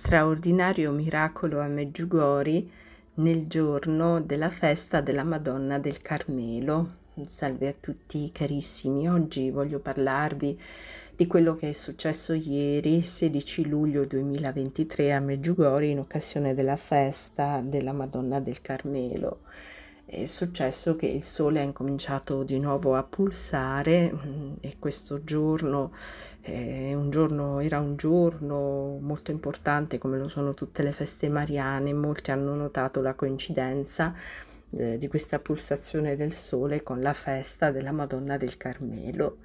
straordinario miracolo a Medjugorje nel giorno della festa della Madonna del Carmelo. Salve a tutti carissimi, oggi voglio parlarvi di quello che è successo ieri, 16 luglio 2023 a Medjugorje in occasione della festa della Madonna del Carmelo. È successo che il sole ha incominciato di nuovo a pulsare e questo giorno era un giorno molto importante, come lo sono tutte le feste mariane. Molti hanno notato la coincidenza di questa pulsazione del sole con la festa della Madonna del Carmelo.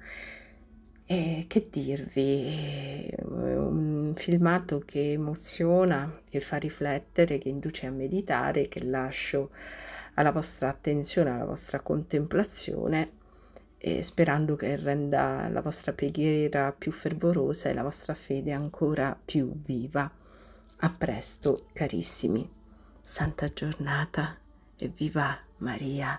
E che dirvi, è un filmato che emoziona, che fa riflettere, che induce a meditare, che lascio alla vostra attenzione, alla vostra contemplazione, e sperando che renda la vostra preghiera più fervorosa e la vostra fede ancora più viva. A presto, carissimi. Santa giornata e viva Maria!